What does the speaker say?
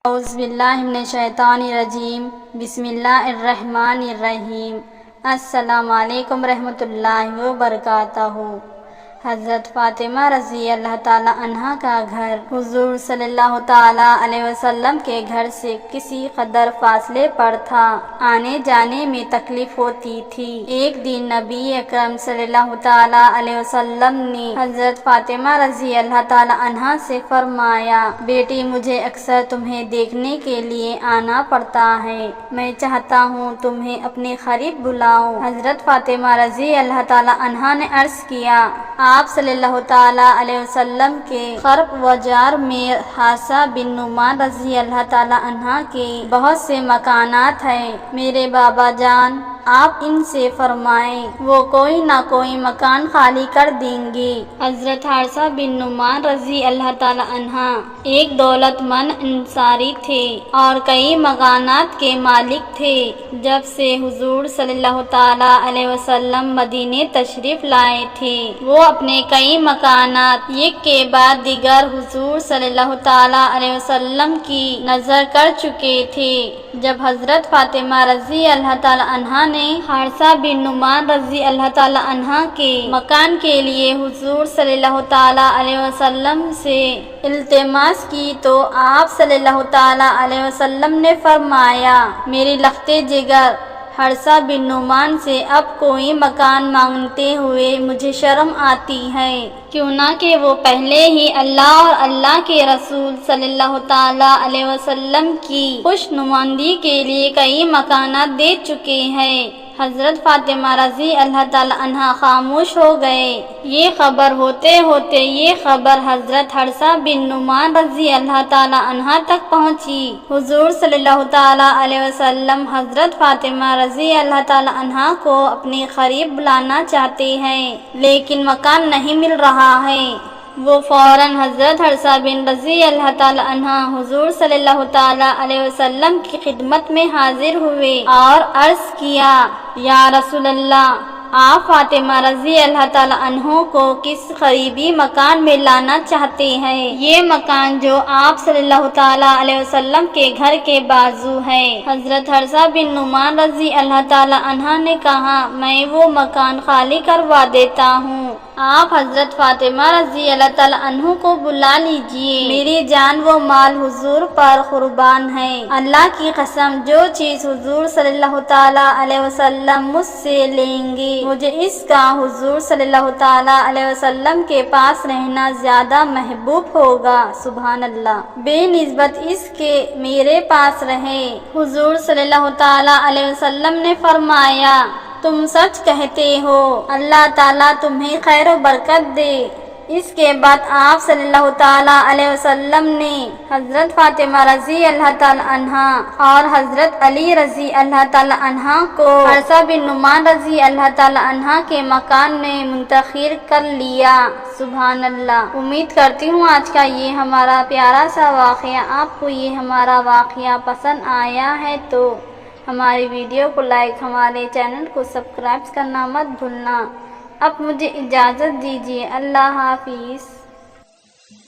اعوذ باللہ من الشیطان الرجیم بسم اللہ الرحمن الرحیم السلام علیکم رحمۃ اللہ وبرکاتہ۔ حضرت فاطمہ رضی اللہ تعالی عنہا کا گھر حضور صلی اللہ تعالی علیہ وسلم کے گھر سے کسی قدر فاصلے پر تھا، آنے جانے میں تکلیف ہوتی تھی۔ ایک دن نبی اکرم صلی اللہ تعالی علیہ وسلم نے حضرت فاطمہ رضی اللہ تعالی عنہا سے فرمایا، بیٹی مجھے اکثر تمہیں دیکھنے کے لیے آنا پڑتا ہے، میں چاہتا ہوں تمہیں اپنے قریب بلاؤں۔ حضرت فاطمہ رضی اللہ تعالی عنہا نے عرض کیا، آپ صلی اللہ تعالی علیہ وسلم کے قرب و جار میں حارثہ بن نعمان رضی اللہ تعالی عنہ کے بہت سے مکانات ہیں، میرے بابا جان آپ ان سے فرمائیں وہ کوئی نہ کوئی مکان خالی کر دیں گے۔ حضرت حارثہ بن نعمان رضی اللہ تعالی عنہ ایک دولت مند انصاری تھے اور کئی مکانات کے مالک تھے۔ جب سے حضور صلی اللہ تعالی علیہ وسلم مدینے تشریف لائے تھے، وہ اپنے کئی مکانات ایک کے بعد دیگر حضور صلی اللہ تعالی علیہ وسلم کی نظر کر چکے تھے۔ جب حضرت فاطمہ رضی اللہ تعالی عنہ نے حارثہ بن نعمان رضی اللہ تعالی عنہ کے مکان کے لیے حضور صلی اللہ تعالی علیہ وسلم سے التماس کی تو آپ صلی اللہ تعالی علیہ وسلم نے فرمایا، میری لخت جگر حارثہ بن نعمان سے اب کوئی مکان مانگتے ہوئے مجھے شرم آتی ہے، کیوں نہ کہ وہ پہلے ہی اللہ اور اللہ کے رسول صلی اللہ تعالی علیہ وسلم کی خوش نمائندگی کے لیے کئی مکانات دے چکے ہیں۔ حضرت فاطمہ رضی اللہ تعالی عنہ خاموش ہو گئے۔ یہ خبر ہوتے ہوتے یہ خبر حضرت حارثہ بن نعمان رضی اللہ تعالی عنہ تک پہنچی۔ حضور صلی اللہ تعالی علیہ وسلم حضرت فاطمہ رضی اللہ تعالی عنہ کو اپنے قریب بلانا چاہتے ہیں، لیکن مکان نہیں مل رہا ہے۔ وہ فوراً حضرت حارثہ بن رضی اللہ تعالی عنہ حضور صلی اللہ تعالی علیہ وسلم کی خدمت میں حاضر ہوئے اور عرض کیا، یا رسول اللہ، آپ فاطمہ رضی اللہ تعالی عنہ کو کس قریبی مکان میں لانا چاہتے ہیں؟ یہ مکان جو آپ صلی اللہ تعالی علیہ وسلم کے گھر کے بازو ہے۔ حضرت حارثہ بن نعمان رضی اللہ تعالی عنہ نے کہا، میں وہ مکان خالی کروا دیتا ہوں، آپ حضرت فاطمہ رضی اللہ تعالی عنہ کو بلا لیجئے، میری جان و مال حضور پر قربان ہے، اللہ کی قسم جو چیز حضور صلی اللہ تعالی علیہ وسلم مجھ سے لیں گے، مجھے اس کا حضور صلی اللہ تعالی علیہ وسلم کے پاس رہنا زیادہ محبوب ہوگا۔ سبحان اللہ، بے نسبت اس کے میرے پاس رہے۔ حضور صلی اللہ تعالی علیہ وسلم نے فرمایا، تم سچ کہتے ہو، اللہ تعالیٰ تمہیں خیر و برکت دے۔ اس کے بعد آپ صلی اللہ تعالی علیہ وسلم نے حضرت فاطمہ رضی اللہ تعالی عنہ اور حضرت علی رضی اللہ تعالی عنہ کو حارثہ بن نعمان رضی اللہ تعالی عنہ کے مکان میں منتقل کر لیا۔ سبحان اللہ۔ امید کرتی ہوں آج کا یہ ہمارا پیارا سا واقعہ آپ کو یہ ہمارا واقعہ پسند آیا ہے تو ہماری ویڈیو کو لائک، ہمارے چینل کو سبسکرائب کرنا مت بھولنا۔ اب مجھے اجازت دیجیے، اللہ حافظ۔